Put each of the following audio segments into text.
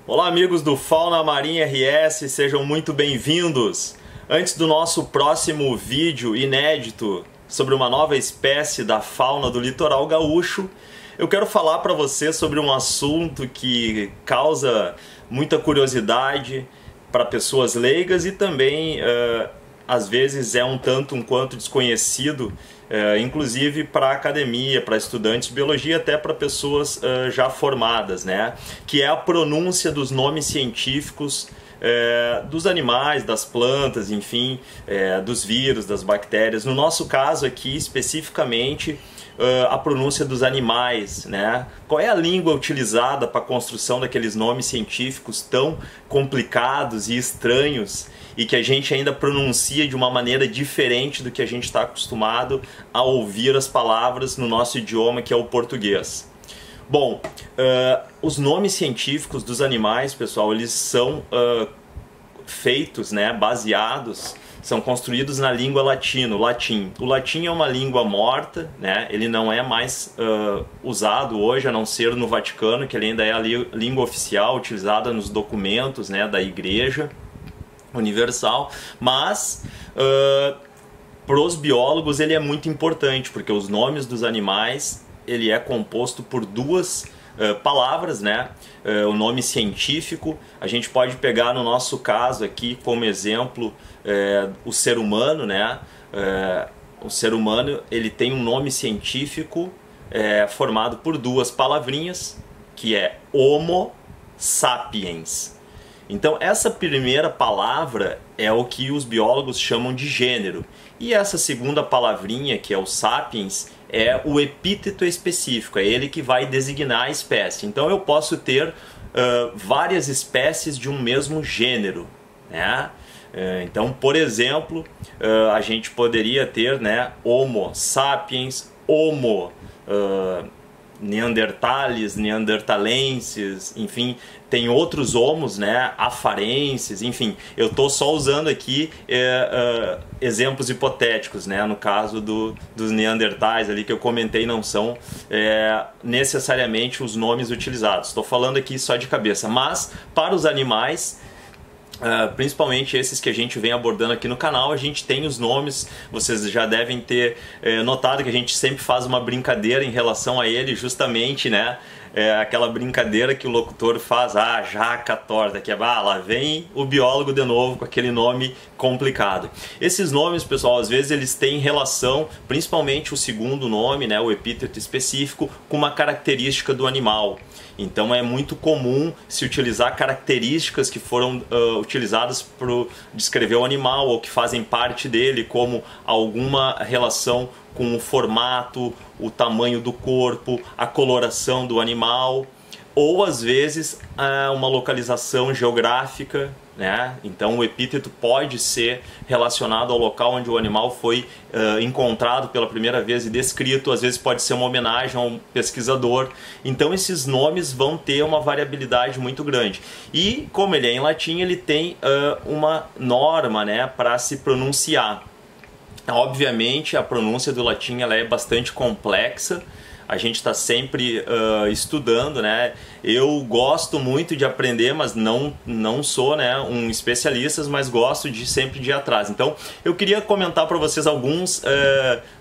Olá amigos do Fauna Marinha RS, sejam muito bem-vindos! Antes do nosso próximo vídeo inédito sobre uma nova espécie da fauna do litoral gaúcho, eu quero falar para você sobre um assunto que causa muita curiosidade para pessoas leigas e também às vezes é um quanto desconhecido, inclusive para a academia, para estudantes de biologia, até para pessoas já formadas, né? Que é a pronúncia dos nomes científicos dos animais, das plantas, enfim, dos vírus, das bactérias. No nosso caso aqui, especificamente, a pronúncia dos animais, né? Qual é a língua utilizada para a construção daqueles nomes científicos tão complicados e estranhos e que a gente ainda pronuncia de uma maneira diferente do que a gente está acostumado a ouvir as palavras no nosso idioma, que é o português. Bom, os nomes científicos dos animais, pessoal, eles são feitos, né, baseados, são construídos na língua latim. O latim é uma língua morta, né? Ele não é mais usado hoje, a não ser no Vaticano, que ele ainda é a língua oficial utilizada nos documentos, né, da Igreja Universal, mas para os biólogos ele é muito importante, porque os nomes dos animais ele é composto por duas palavras, né? O nome científico, a gente pode pegar no nosso caso aqui como exemplo o ser humano, né? O ser humano ele tem um nome científico formado por duas palavrinhas, que é Homo sapiens. Então essa primeira palavra é o que os biólogos chamam de gênero, e essa segunda palavrinha, que é o sapiens, é o epíteto específico, é ele que vai designar a espécie. Então eu posso ter várias espécies de um mesmo gênero, né? Então, por exemplo, a gente poderia ter, né, Homo sapiens, Homo neanderthalis, neanderthalenses, enfim, tem outros homos, né, afarenses, enfim, eu estou só usando aqui exemplos hipotéticos, né, no caso dos neandertais ali que eu comentei, não são necessariamente os nomes utilizados, estou falando aqui só de cabeça, mas para os animais, principalmente esses que a gente vem abordando aqui no canal, a gente tem os nomes, vocês já devem ter notado que a gente sempre faz uma brincadeira em relação a ele, justamente, né? Aquela brincadeira que o locutor faz, jaca torta, que lá vem o biólogo de novo com aquele nome complicado. Esses nomes, pessoal, às vezes eles têm relação, principalmente o segundo nome, né, o epíteto específico, com uma característica do animal. Então é muito comum se utilizar características que foram utilizadas para descrever o animal ou que fazem parte dele, como alguma relação com o formato, o tamanho do corpo, a coloração do animal, ou às vezes uma localização geográfica, né? Então o epíteto pode ser relacionado ao local onde o animal foi encontrado pela primeira vez e descrito, às vezes pode ser uma homenagem a um pesquisador. Então esses nomes vão ter uma variabilidade muito grande. E como ele é em latim, ele tem uma norma, né, para se pronunciar. Obviamente a pronúncia do latim ela é bastante complexa, a gente está sempre estudando, né? Eu gosto muito de aprender, mas não sou, né, um especialista, mas gosto de sempre de ir atrás. Então eu queria comentar para vocês alguns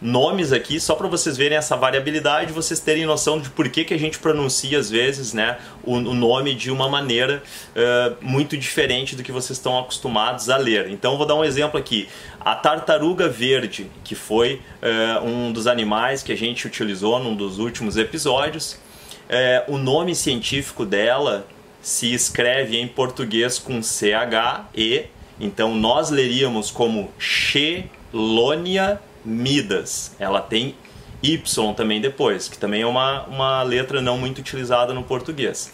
nomes aqui, só para vocês verem essa variabilidade, vocês terem noção de por que a gente pronuncia às vezes, né, o nome de uma maneira muito diferente do que vocês estão acostumados a ler. Então eu vou dar um exemplo aqui. A tartaruga verde, que foi um dos animais que a gente utilizou num dos últimos episódios, o nome científico dela se escreve em português com CHE, então nós leríamos como Chelonia midas. Ela tem Y também depois, que também é uma letra não muito utilizada no português.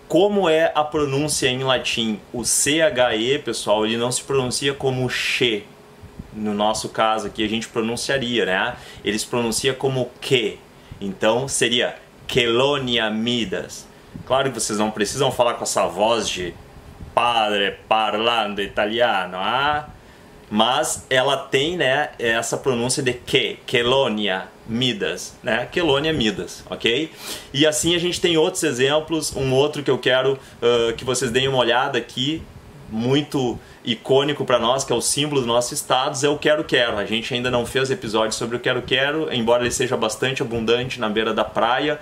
Como é a pronúncia em latim? O CHE, pessoal, ele não se pronuncia como che. No nosso caso aqui a gente pronunciaria, né? Ele se pronuncia como que. Então seria Chelonia midas. Claro que vocês não precisam falar com essa voz de padre parlando italiano, mas ela tem, né, essa pronúncia de Quelônia, Midas, né? Quelônia, Midas, ok? E assim a gente tem outros exemplos. Um outro que eu quero que vocês deem uma olhada aqui, muito icônico para nós, que é o símbolo dos nossos estados, é o quero-quero. A gente ainda não fez episódio sobre o quero-quero, embora ele seja bastante abundante na beira da praia.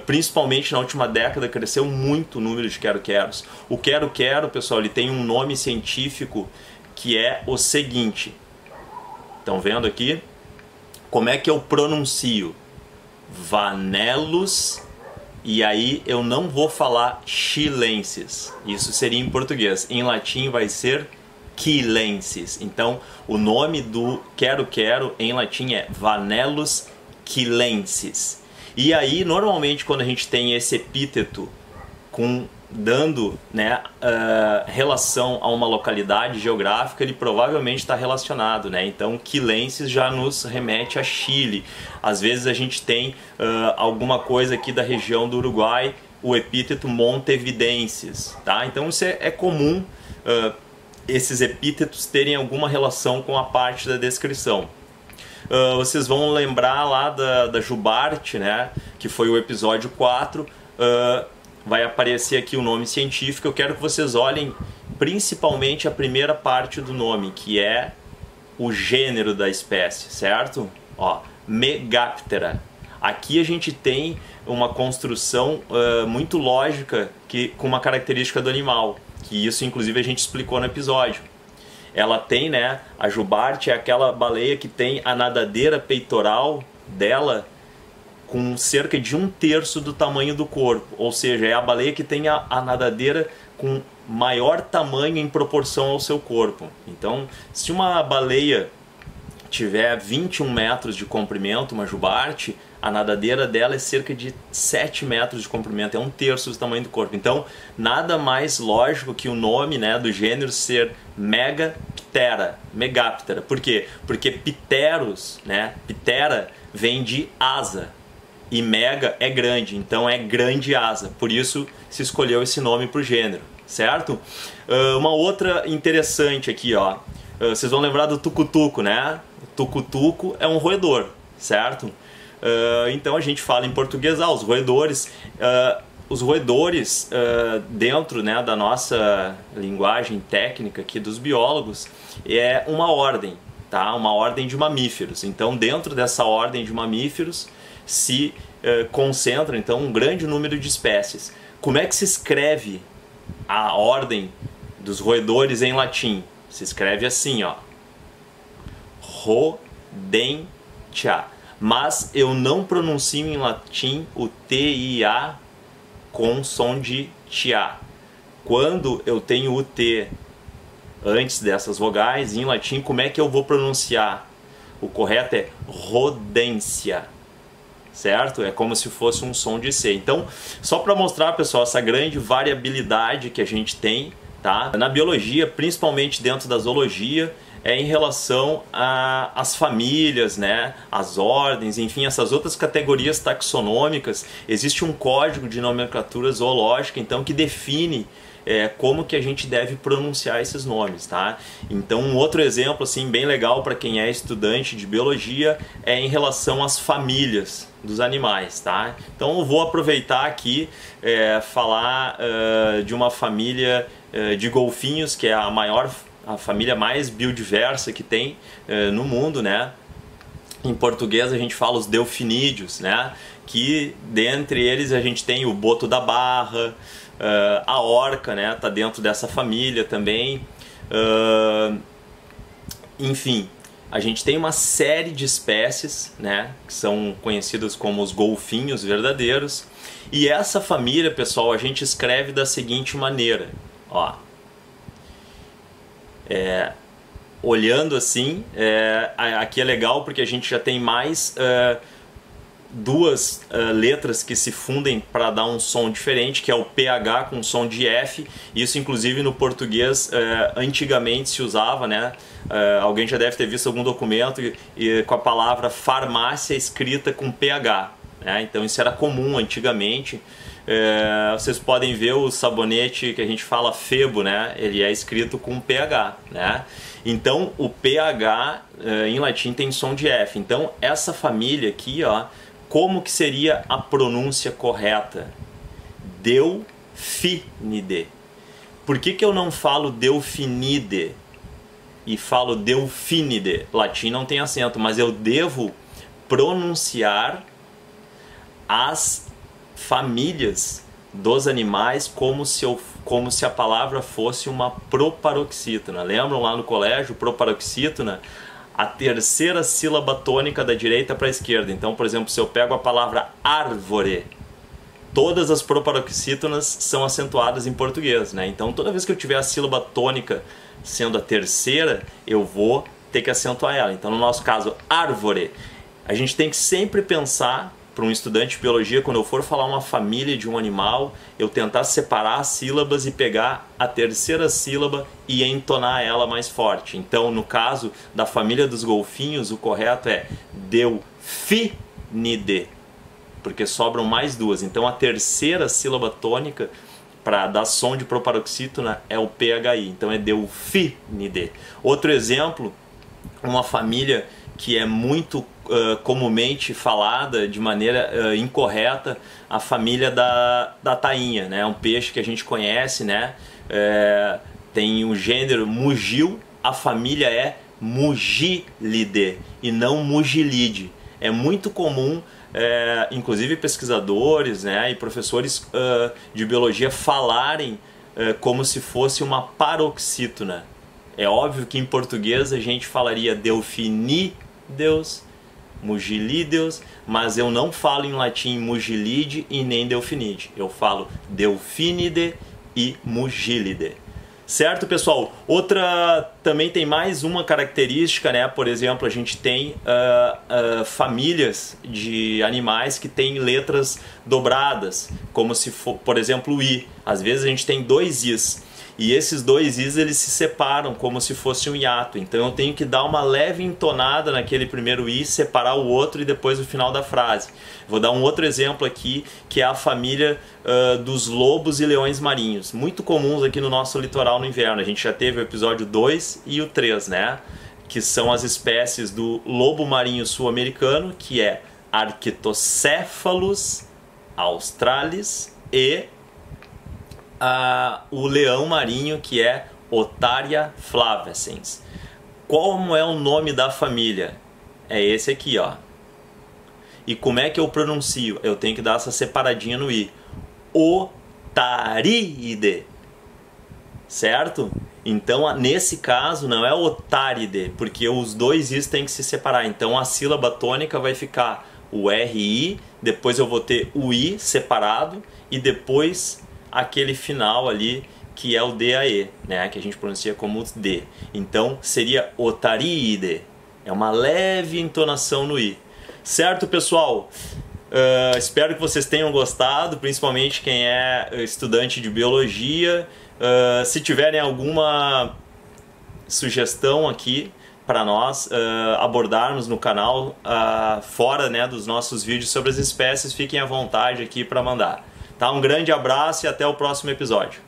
Principalmente na última década cresceu muito o número de quero-queros. O quero-quero, pessoal, ele tem um nome científico que é o seguinte. Estão vendo aqui? Como é que eu pronuncio? Vanellus, e aí eu não vou falar chilensis. Isso seria em português. Em latim vai ser quilensis. Então, o nome do quero-quero em latim é Vanellus quilensis. E aí, normalmente, quando a gente tem esse epíteto dando, né, relação a uma localidade geográfica, ele provavelmente está relacionado, né? Então, quilensis já nos remete a Chile. Às vezes a gente tem alguma coisa aqui da região do Uruguai, o epíteto montevidensis, tá? Então, isso é comum, esses epítetos terem alguma relação com a parte da descrição. Vocês vão lembrar lá da jubarte, né, que foi o episódio 4, vai aparecer aqui o nome científico. Eu quero que vocês olhem principalmente a primeira parte do nome, que é o gênero da espécie, certo? Ó, Megaptera. Aqui a gente tem uma construção muito lógica com uma característica do animal, que isso inclusive a gente explicou no episódio. Ela tem, né, a jubarte é aquela baleia que tem a nadadeira peitoral dela com cerca de 1/3 do tamanho do corpo, ou seja, é a baleia que tem a nadadeira com maior tamanho em proporção ao seu corpo. Então, se uma baleia tiver 21 metros de comprimento, uma jubarte, a nadadeira dela é cerca de 7 metros de comprimento, é 1/3 do tamanho do corpo. Então, nada mais lógico que o nome, né, do gênero ser Megaptera, Megaptera. Por quê? Porque pteros, né, ptera vem de asa, e mega é grande, então é grande asa. Por isso se escolheu esse nome para o gênero, certo? Uma outra interessante aqui, ó. Vocês vão lembrar do tucutuco, né? O tucutuco é um roedor, certo? Então a gente fala em português, os roedores. Os roedores, dentro, né, da nossa linguagem técnica aqui dos biólogos, é uma ordem, tá? Uma ordem de mamíferos. Então, dentro dessa ordem de mamíferos se concentra, então, um grande número de espécies. Como é que se escreve a ordem dos roedores em latim? Se escreve assim, ó, Rodentia. Mas eu não pronuncio em latim o TIA com som de tia. Quando eu tenho o T antes dessas vogais, em latim, como é que eu vou pronunciar? O correto é rodência, certo? É como se fosse um som de C. Então, só para mostrar, pessoal, essa grande variabilidade que a gente tem, tá? Na biologia, principalmente dentro da zoologia, é em relação às famílias, né, as ordens, enfim, essas outras categorias taxonômicas. Existe um código de nomenclatura zoológica, então, que define como que a gente deve pronunciar esses nomes, tá? Então, um outro exemplo assim bem legal para quem é estudante de biologia é em relação às famílias dos animais, tá? Então, eu vou aproveitar aqui falar de uma família de golfinhos, que é a família mais biodiversa que tem no mundo, né? Em português a gente fala os delfinídeos, né? Que dentre eles a gente tem o boto da barra, a orca, né? Tá dentro dessa família também. Enfim, a gente tem uma série de espécies, né? Que são conhecidas como os golfinhos verdadeiros. E essa família, pessoal, a gente escreve da seguinte maneira, ó. Olhando assim, aqui é legal porque a gente já tem mais duas letras que se fundem para dar um som diferente, que é o PH com som de F. Isso inclusive no português antigamente se usava, né? Alguém já deve ter visto algum documento com a palavra farmácia escrita com PH, né? Então isso era comum antigamente. vocês podem ver o sabonete que a gente fala Febo, né? Ele é escrito com PH, né? Então o PH em latim tem som de F. Então essa família aqui, ó, como que seria a pronúncia correta? Delfinide. Por que eu não falo Delfinide e falo Delfinide? Latim não tem acento, mas eu devo pronunciar as famílias dos animais como se a palavra fosse uma proparoxítona. Lembram lá no colégio, proparoxítona? A terceira sílaba tônica da direita para a esquerda. Então, por exemplo, se eu pego a palavra árvore, todas as proparoxítonas são acentuadas em português, né? Então, toda vez que eu tiver a sílaba tônica sendo a terceira, eu vou ter que acentuar ela. Então, no nosso caso, árvore. A gente tem que sempre pensar, para um estudante de biologia, quando eu for falar uma família de um animal, eu tentar separar as sílabas e pegar a terceira sílaba e entonar ela mais forte. Então, no caso da família dos golfinhos, o correto é Delfinide, porque sobram mais duas. Então, a terceira sílaba tônica para dar som de proparoxítona é o PHI. Então, é Delfinide. Outro exemplo, uma família que é muito comumente falada de maneira incorreta, a família da tainha, né? Um peixe que a gente conhece, né? Tem o gênero Mugil, a família é Mugilidae e não Mugilide. É muito comum, inclusive pesquisadores, né, e professores de biologia falarem como se fosse uma paroxítona. É óbvio que em português a gente falaria Delfinideus, Mugilideus, mas eu não falo em latim Mugilide e nem Delfinide. Eu falo Delfinide e Mugilide. Certo, pessoal? Também tem mais uma característica, né? Por exemplo, a gente tem famílias de animais que têm letras dobradas, como se for, por exemplo, o I. Às vezes a gente tem dois Is. E esses dois Is, eles se separam como se fosse um hiato. Então eu tenho que dar uma leve entonada naquele primeiro I, separar o outro e depois o final da frase. Vou dar um outro exemplo aqui, que é a família dos lobos e leões marinhos. Muito comuns aqui no nosso litoral no inverno. A gente já teve o episódio 2 e o 3, né? Que são as espécies do lobo marinho sul-americano, que é Arctocephalus australis, e o leão marinho, que é Otaria flavescens. Como é o nome da família? É esse aqui, ó. E como é que eu pronuncio? Eu tenho que dar essa separadinha no I. Otaríide. Certo? Então, nesse caso, não é Otáride, porque os dois Is têm que se separar. Então, a sílaba tônica vai ficar o RI, depois eu vou ter o I separado e depois aquele final ali que é o DAE, né, que a gente pronuncia como D. Então seria Otaríide. É uma leve entonação no I. Certo, pessoal? Espero que vocês tenham gostado, principalmente quem é estudante de biologia. Se tiverem alguma sugestão aqui para nós abordarmos no canal, fora, né, dos nossos vídeos sobre as espécies, fiquem à vontade aqui para mandar. Tá? Um grande abraço e até o próximo episódio.